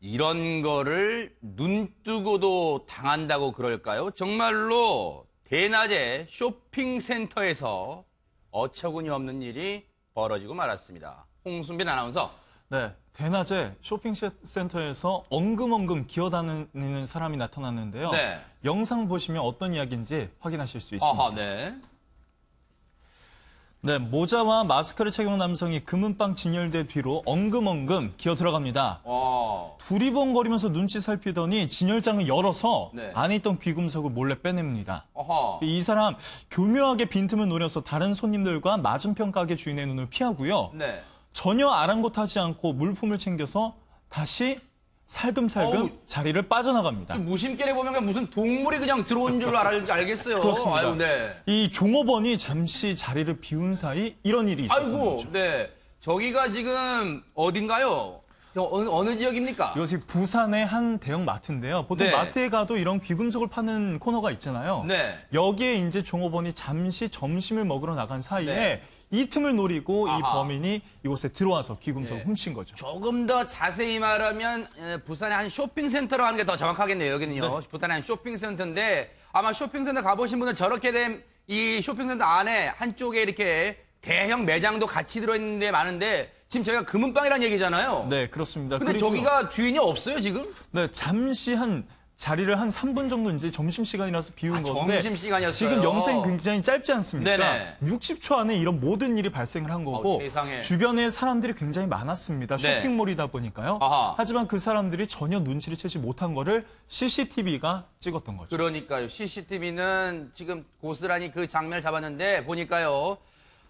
이런 거를 눈 뜨고도 당한다고 그럴까요? 정말로 대낮에 쇼핑센터에서 어처구니 없는 일이 벌어지고 말았습니다. 홍순빈 아나운서. 네, 대낮에 쇼핑센터에서 엉금엉금 기어다니는 사람이 나타났는데요. 네. 영상 보시면 어떤 이야기인지 확인하실 수 있습니다. 아하, 네. 네, 모자와 마스크를 착용한 남성이 금은방 진열대 뒤로 엉금엉금 기어 들어갑니다. 두리번거리면서 눈치 살피더니 진열장을 열어서 네. 안에 있던 귀금속을 몰래 빼냅니다. 어허. 이 사람 교묘하게 빈틈을 노려서 다른 손님들과 맞은편 가게 주인의 눈을 피하고요. 네. 전혀 아랑곳하지 않고 물품을 챙겨서 다시 살금살금 어우. 자리를 빠져나갑니다. 무심결에 보면 그냥 무슨 동물이 그냥 들어온 줄 알겠어요. 그렇습니다. 아유, 네. 이 종업원이 잠시 자리를 비운 사이 이런 일이 있었던 아이고, 거죠. 네. 저기가 지금 어딘가요? 어느 지역입니까? 이것이 부산의 한 대형 마트인데요. 보통 네. 마트에 가도 이런 귀금속을 파는 코너가 있잖아요. 네. 여기에 이제 종업원이 잠시 점심을 먹으러 나간 사이에 네. 이 틈을 노리고 아하. 이 범인이 이곳에 들어와서 귀금속을 네. 훔친 거죠. 조금 더 자세히 말하면 부산의 한 쇼핑센터로 하는 게 더 정확하겠네요. 여기는요. 네. 부산의 한 쇼핑센터인데 아마 쇼핑센터 가보신 분들 저렇게 된 이 쇼핑센터 안에 한쪽에 이렇게 대형 매장도 같이 들어있는 데 많은데 지금 저희가 금은방이라는 얘기잖아요. 네, 그렇습니다. 근데 그리고요. 저기가 주인이 없어요, 지금? 네, 잠시 자리를 한 3분 정도 이제 점심시간이라서 비운 건데 점심시간이었어요. 지금 영상이 굉장히 짧지 않습니까? 네네. 60초 안에 이런 모든 일이 발생을 한 거고 세상에. 주변에 사람들이 굉장히 많았습니다. 네. 쇼핑몰이다 보니까요. 아하. 하지만 그 사람들이 전혀 눈치를 채지 못한 거를 CCTV가 찍었던 거죠. 그러니까요. CCTV는 지금 고스란히 그 장면을 잡았는데 보니까요.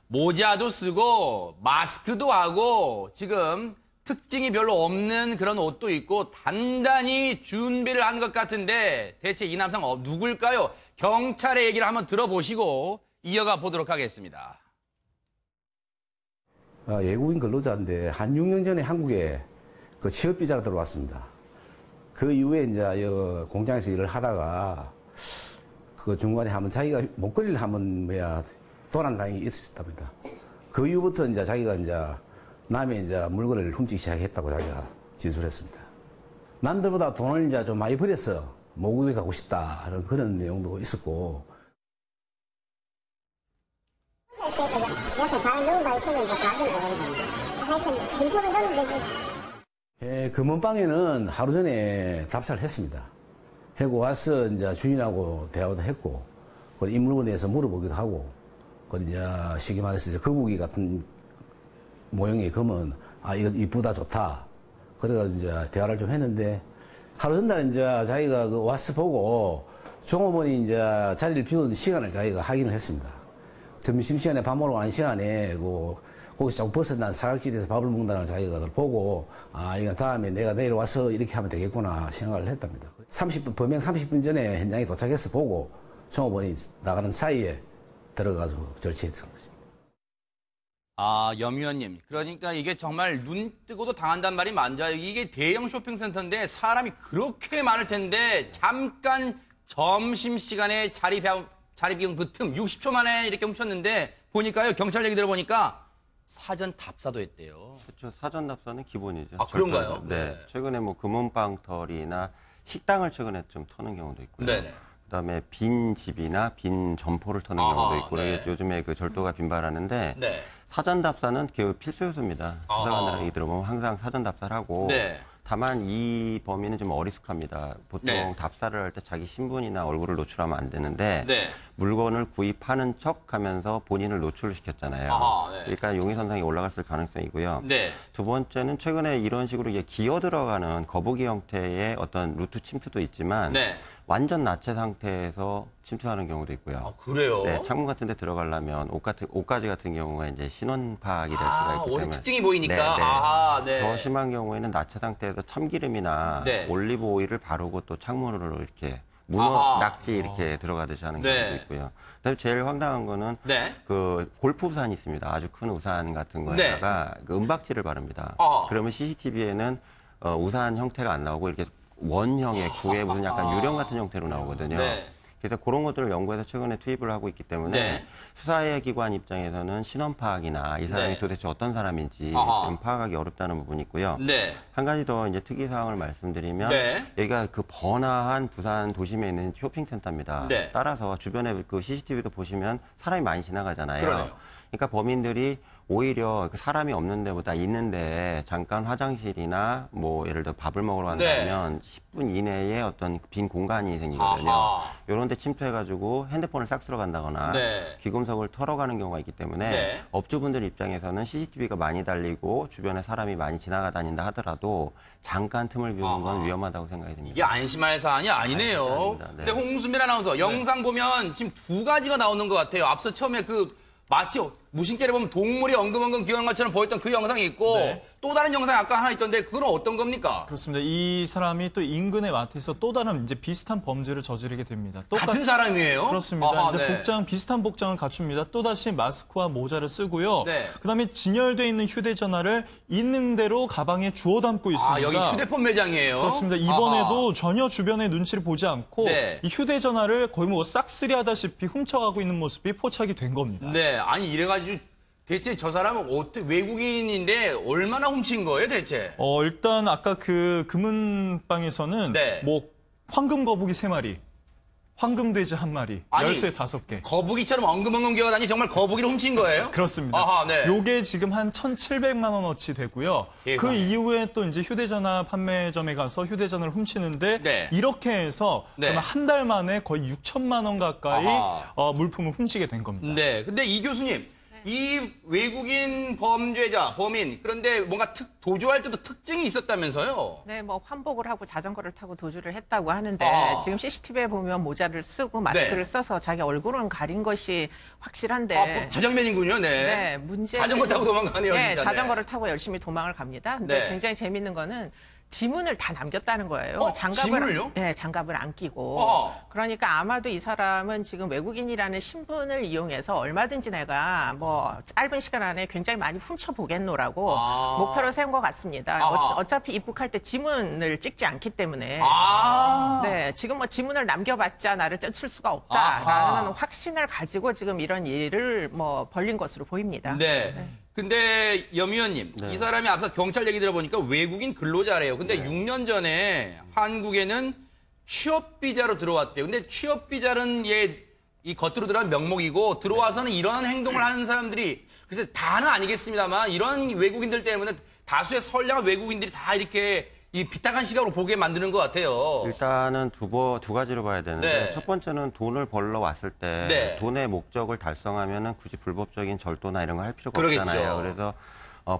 모자도 쓰고 마스크도 하고 지금 특징이 별로 없는 그런 옷도 있고 단단히 준비를 한 것 같은데 대체 이 남성 누굴까요? 경찰의 얘기를 한번 들어보시고 이어가 보도록 하겠습니다. 외국인 근로자인데 한 6년 전에 한국에 그 취업 비자로 들어왔습니다. 그 이후에 이제 공장에서 일을 하다가 그 중간에 한번 자기가 목걸이를 한번 도난 당이 있었답니다. 그 이후부터 이제 자기가 이제 남의 이제 물건을 훔치기 시작했다고 자기가 진술했습니다. 남들보다 돈을 이제 좀 많이 벌여서 모국에 가고 싶다는 그런 내용도 있었고. 옆에 다른 누군가 있으면 이제 가면 되거든요. 하여튼 빈틈을 넣으면 되지. 예, 금은방에는 하루 전에 답사를 했습니다. 하고 와서 이제 주인하고 대화도 했고, 이 물건에 대해서 물어보기도 하고, 이제 쉽게 말해서 이제 거북이 같은 모형의 금은 이거 이쁘다 좋다. 그래가지고 이제 대화를 좀 했는데 하루 전날 이제 자기가 그 와서 보고 종업원이 이제 자리를 비운 시간을 자기가 확인을 했습니다. 점심시간에 밥 먹으러 가는 시간에 거기서 조금 벗어난 사각지대에서 밥을 먹는다는 자기가 그걸 보고 이거 다음에 내가 내일 와서 이렇게 하면 되겠구나 생각을 했답니다. 범행 30분 전에 현장에 도착해서 보고 종업원이 나가는 사이에 들어가서 절취했던 거죠. 염 의원님, 그러니까 이게 정말 눈 뜨고도 당한단 말이 맞아요. 이게 대형 쇼핑센터인데 사람이 그렇게 많을 텐데 잠깐 점심시간에 자리 비운 그 틈 60초 만에 이렇게 훔쳤는데 보니까요. 경찰 얘기 들어보니까 사전 답사도 했대요. 그렇죠. 사전 답사는 기본이죠. 그런가요? 네. 네. 최근에 뭐 금은방털이나 식당을 최근에 좀 터는 경우도 있고요. 네네. 그다음에 빈 집이나 빈 점포를 터는 경우도 있고 네. 요즘에 그 절도가 빈발하는데 네. 사전 답사는 그 필수 요소입니다. 수사관들 얘기 들어보면 항상 사전 답사를 하고 네. 다만 이 범인은 좀 어리숙합니다. 보통 네. 답사를 할 때 자기 신분이나 얼굴을 노출하면 안 되는데 네. 물건을 구입하는 척하면서 본인을 노출을 시켰잖아요. 네. 그러니까 용의선상에 올라갔을 가능성이고요. 네. 두 번째는 최근에 이런 식으로 기어 들어가는 거북이 형태의 어떤 루트 침투도 있지만 네. 완전 나체 상태에서 침투하는 경우도 있고요. 그래요? 네, 창문 같은 데 들어가려면 옷가지 같은 경우가 이제 신원 파악이 될 수가 있기 옷의 때문에 특징이 보이니까. 네. 더 심한 경우에는 나체 상태에서 참기름이나 네. 올리브 오일을 바르고 또 창문으로 이렇게 낙지 이렇게 들어가듯이 하는 네. 경우도 있고요. 그다음에 제일 황당한 거는 네. 그 골프 우산이 있습니다. 아주 큰 우산 같은 거에다가 그 은박지를 바릅니다. 그러면 CCTV에는 우산 형태가 안 나오고 이렇게 원형의 구에 무슨 약간 유령 같은 형태로 나오거든요. 네. 그래서 그런 것들을 연구해서 최근에 투입을 하고 있기 때문에 네. 수사기관 입장에서는 신원 파악이나 이 사람이 네. 도대체 어떤 사람인지 아하. 지금 파악하기 어렵다는 부분이 있고요. 네. 한 가지 더 이제 특이 사항을 말씀드리면 네. 여기가 그 번화한 부산 도심에 있는 쇼핑센터입니다. 네. 따라서 주변에 그 CCTV도 보시면 사람이 많이 지나가잖아요. 그러네요. 그러니까 범인들이 오히려 그 사람이 없는 데보다 있는데 잠깐 화장실이나 뭐 예를 들어 밥을 먹으러 간다면 10분 이내에 어떤 빈 공간이 생기거든요. 아하. 이런 데 침투해가지고 핸드폰을 싹 쓸어 간다거나 네. 귀금속을 털어가는 경우가 있기 때문에 네. 업주분들 입장에서는 CCTV가 많이 달리고 주변에 사람이 많이 지나가다닌다 하더라도 잠깐 틈을 비우는 건 위험하다고 생각이 듭니다. 이게 안심할 사안이 아니네요. 아닙니다. 네. 근데 홍수민 아나운서 영상 보면 지금 두 가지가 나오는 것 같아요. 앞서 처음에 그 마치 무심결에 보면 동물이 엉금엉금 기어가는 것처럼 보였던 그 영상이 있고 네. 또 다른 영상이 아까 하나 있던데 그건 어떤 겁니까? 그렇습니다. 이 사람이 또 인근의 마트에서 또 다른 이제 비슷한 범죄를 저지르게 됩니다. 같은 사람이에요? 그렇습니다. 아하, 이제 네. 비슷한 복장을 갖춥니다. 또다시 마스크와 모자를 쓰고요. 네. 그다음에 진열돼 있는 휴대전화를 있는 대로 가방에 주워 담고 있습니다. 아, 여기 휴대폰 매장이에요? 그렇습니다. 이번에도 전혀 주변의 눈치를 보지 않고 네. 이 휴대전화를 거의 뭐 싹쓸이 하다시피 훔쳐가고 있는 모습이 포착이 된 겁니다. 네, 아니 이래가지고 대체 저 사람은 어떻게 외국인인데 얼마나 훔친 거예요, 대체? 일단 아까 그 금은방에서는 네. 뭐 황금 거북이 3마리, 황금 돼지 1마리, 아니, 열쇠 5개. 거북이처럼 엉금엉금 기어다니 정말 거북이를 훔친 거예요? 그렇습니다. 아하, 네. 요게 지금 한 1,700만 원어치 되고요. 세상에. 그 이후에 또 이제 휴대전화 판매점에 가서 휴대전화를 훔치는데 네. 이렇게 해서 네. 한 달 만에 거의 6천만 원 가까이 아하. 물품을 훔치게 된 겁니다. 네, 근데 이 교수님, 이 외국인 범죄자, 범인, 그런데 뭔가 도주할 때도 특징이 있었다면서요? 네, 뭐 환복을 하고 자전거를 타고 도주를 했다고 하는데 아. 지금 CCTV에 보면 모자를 쓰고 마스크를 네. 써서 자기 얼굴은 가린 것이 확실한데 아, 뭐 저 장면이군요, 네. 네, 문제 자전거 타고 도망가네요, 네, 진짜. 자전거를 타고 열심히 도망을 갑니다. 근데 네. 굉장히 재밌는 거는 지문을 다 남겼다는 거예요. 지문을요? 네, 장갑을 안 끼고. 어. 그러니까 아마도 이 사람은 지금 외국인이라는 신분을 이용해서 얼마든지 내가 뭐 짧은 시간 안에 굉장히 많이 훔쳐보겠노라고 아. 목표를 세운 것 같습니다. 아하. 어차피 입국할 때 지문을 찍지 않기 때문에. 아. 네, 지금 뭐 지문을 남겨봤자 나를 쫓을 수가 아하. 없다라는 확신을 가지고 지금 이런 일을 뭐 벌린 것으로 보입니다. 네. 근데 염 의원님, 이 사람이 앞서 경찰 얘기 들어보니까 외국인 근로자래요. 근데 6년 전에 한국에는 취업 비자로 들어왔대요. 근데 취업 비자는 이 겉으로 들어간 명목이고 들어와서는 이런 행동을 하는 사람들이 글쎄 다는 아니겠습니다만 이런 외국인들 때문에 다수의 선량한 외국인들이 다 이렇게 이 비딱한 시각으로 보게 만드는 것 같아요. 일단은 두 가지로 봐야 되는데 네. 첫 번째는 돈을 벌러 왔을 때 네. 돈의 목적을 달성하면은 굳이 불법적인 절도나 이런 거 할 필요가 그러겠죠. 없잖아요. 그래서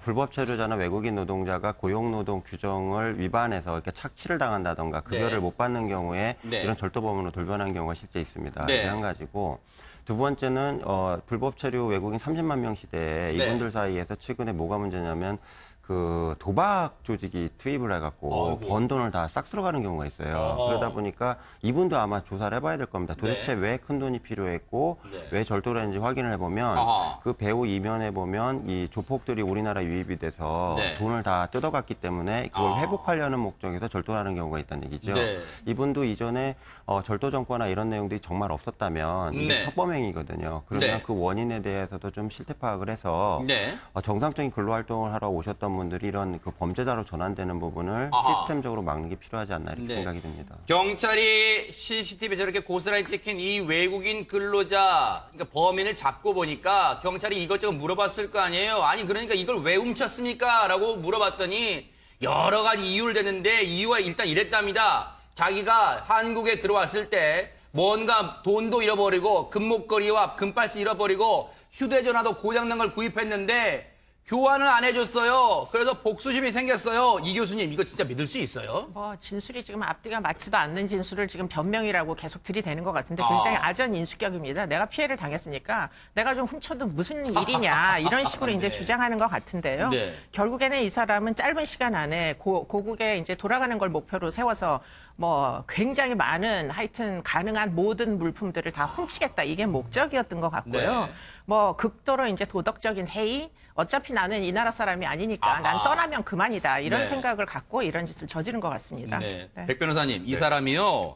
불법 체류자나 외국인 노동자가 고용노동 규정을 위반해서 이렇게 착취를 당한다던가 급여를 네. 못 받는 경우에 네. 이런 절도범으로 돌변하는 경우가 실제 있습니다. 네. 이게 한 가지고 두 번째는 불법 체류 외국인 30만 명 시대에 네. 이분들 사이에서 최근에 뭐가 문제냐면 그 도박 조직이 투입을 해갖고 아이고. 번 돈을 다 싹 쓸어가는 경우가 있어요. 그러다 보니까 이분도 아마 조사를 해봐야 될 겁니다. 도대체 네. 왜 큰 돈이 필요했고 네. 왜 절도를 했는지 확인을 해보면 아하. 그 배후 이면에 보면 이 조폭들이 우리나라 유입이 돼서 네. 돈을 다 뜯어갔기 때문에 그걸 아. 회복하려는 목적에서 절도를 하는 경우가 있다는 얘기죠. 네. 이분도 이전에 절도 정과나 이런 내용들이 정말 없었다면 이게 네. 첩범행위거든요. 그러면 네. 그 원인에 대해서도 좀 실태 파악을 해서 네. 정상적인 근로활동을 하러 오셨던 분들이 이런 그 범죄자로 전환되는 부분을 아하. 시스템적으로 막는 게 필요하지 않나 이렇게 네. 생각이 듭니다. 경찰이 CCTV에 저렇게 고스란히 찍힌 이 외국인 근로자, 그러니까 범인을 잡고 보니까 경찰이 이것저것 물어봤을 거 아니에요. 아니 그러니까 이걸 왜 훔쳤습니까? 라고 물어봤더니 여러 가지 이유를 대는데 이유가 일단 이랬답니다. 자기가 한국에 들어왔을 때 뭔가 돈도 잃어버리고 금목걸이와 금팔찌 잃어버리고 휴대전화도 고장난 걸 구입했는데 교환을 안 해줬어요. 그래서 복수심이 생겼어요. 이 교수님 이거 진짜 믿을 수 있어요? 뭐 진술이 지금 앞뒤가 맞지도 않는 진술을 지금 변명이라고 계속 들이대는 것 같은데 굉장히 아전인수격입니다. 내가 피해를 당했으니까 내가 좀 훔쳐도 무슨 일이냐 이런 식으로 이제 주장하는 것 같은데요. 네. 결국에는 이 사람은 짧은 시간 안에 고국에 이제 돌아가는 걸 목표로 세워서 뭐 굉장히 많은 하여튼 가능한 모든 물품들을 다 훔치겠다 이게 목적이었던 것 같고요. 네. 뭐 극도로 이제 도덕적인 해이 어차피 나는 이 나라 사람이 아니니까 아하. 난 떠나면 그만이다 이런 네. 생각을 갖고 이런 짓을 저지른 것 같습니다. 네. 네. 백 변호사님, 이 사람이요.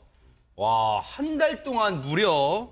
와, 한 달 동안 무려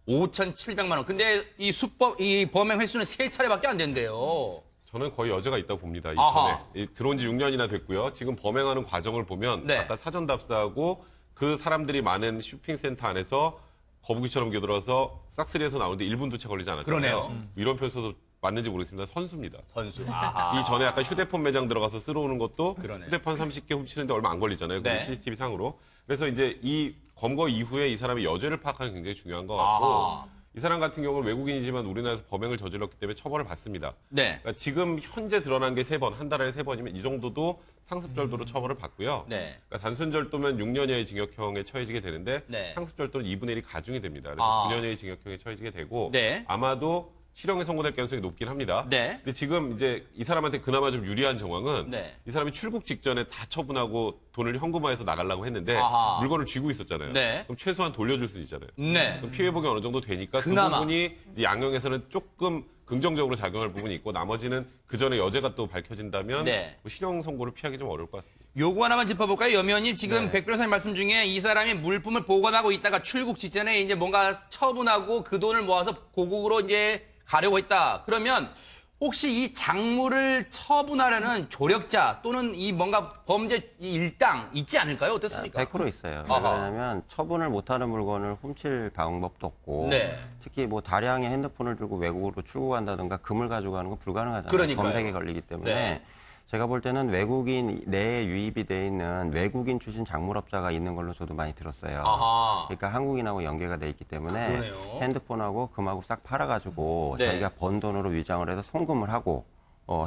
5,700만 원. 근데 이 범행 횟수는 3차례밖에 안 된대요. 저는 거의 여지가 있다고 봅니다. 아하. 이전에. 들어온 지 6년이나 됐고요. 지금 범행하는 과정을 보면 네. 아까 사전 답사하고 그 사람들이 많은 쇼핑센터 안에서 거북이처럼 기어들어서 싹쓸이에서 나오는데 1분도 채 걸리지 않았잖아요. 그러네요. 이런 표현도 맞는지 모르겠습니다. 선수입니다. 선수. 아하. 이전에 아까 휴대폰 매장 들어가서 쓸어오는 것도 그러네. 휴대폰 30개 훔치는데 얼마 안 걸리잖아요. 네. CCTV 상으로. 그래서 이제 이 검거 이후에 이 사람의 여죄를 파악하는 게 굉장히 중요한 것 같고 아하. 이 사람 같은 경우는 외국인이지만 우리나라에서 범행을 저질렀기 때문에 처벌을 받습니다. 네. 그러니까 지금 현재 드러난 게 3번, 한 달에 3번이면 이 정도도 상습절도로 처벌을 받고요. 네. 그러니까 단순절도면 6년 이하의 징역형에 처해지게 되는데 네. 상습절도는 2분의 1이 가중이 됩니다. 그래서 9년 이하의 징역형에 처해지게 되고 네. 아마도 실형에 선고될 가능성이 높긴 합니다. 네. 근데 지금 이제 이 사람한테 그나마 좀 유리한 정황은 네. 이 사람이 출국 직전에 다 처분하고 돈을 현금화해서 나가려고 했는데 아하. 물건을 쥐고 있었잖아요. 네. 그럼 최소한 돌려줄 수 있잖아요. 네. 그럼 피해복이 어느 정도 되니까 그나마. 그 부분이 이제 양형에서는 조금 긍정적으로 작용할 부분이 있고 나머지는 그 전에 여죄가 또 밝혀진다면 네. 뭐 실형 선고를 피하기 좀 어려울 것 같습니다. 요거 하나만 짚어볼까요? 여미원님 지금 네. 백 변호사님 말씀 중에 이 사람이 물품을 보관하고 있다가 출국 직전에 이제 뭔가 처분하고 그 돈을 모아서 고국으로 이제 가려고 했다. 그러면 혹시 이 작물을 처분하려는 조력자 또는 이 뭔가 범죄 이 일당 있지 않을까요? 어떻습니까? 100% 있어요. 왜 아하. 그러냐면 처분을 못하는 물건을 훔칠 방법도 없고 네. 특히 뭐 다량의 핸드폰을 들고 외국으로 출국한다든가 금을 가져가는 건 불가능하잖아요. 그러니까요. 검색에 걸리기 때문에. 네. 제가 볼 때는 외국인 내에 유입이 돼 있는 외국인 출신 작물업자가 있는 걸로 저도 많이 들었어요. 아하. 그러니까 한국인하고 연계가 돼 있기 때문에 그러네요. 핸드폰하고 금하고 싹 팔아가지고 네. 자기가 번 돈으로 위장을 해서 송금을 하고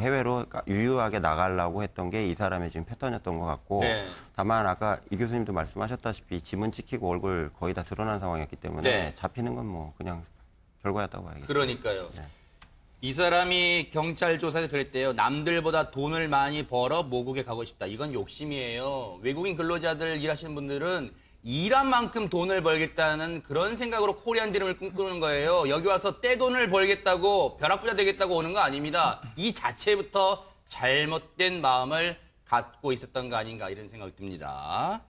해외로 유유하게 나가려고 했던 게 이 사람의 지금 패턴이었던 것 같고 네. 다만 아까 이 교수님도 말씀하셨다시피 지문 찍히고 얼굴 거의 다 드러난 상황이었기 때문에 네. 잡히는 건 뭐 그냥 결과였다고 봐야겠죠. 그러니까요. 네. 이 사람이 경찰 조사에 그랬대요. 남들보다 돈을 많이 벌어 모국에 가고 싶다. 이건 욕심이에요. 외국인 근로자들 일하시는 분들은 일한 만큼 돈을 벌겠다는 그런 생각으로 코리안 드림을 꿈꾸는 거예요. 여기 와서 떼돈을 벌겠다고 벼락부자 되겠다고 오는 거 아닙니다. 이 자체부터 잘못된 마음을 갖고 있었던 거 아닌가 이런 생각이 듭니다.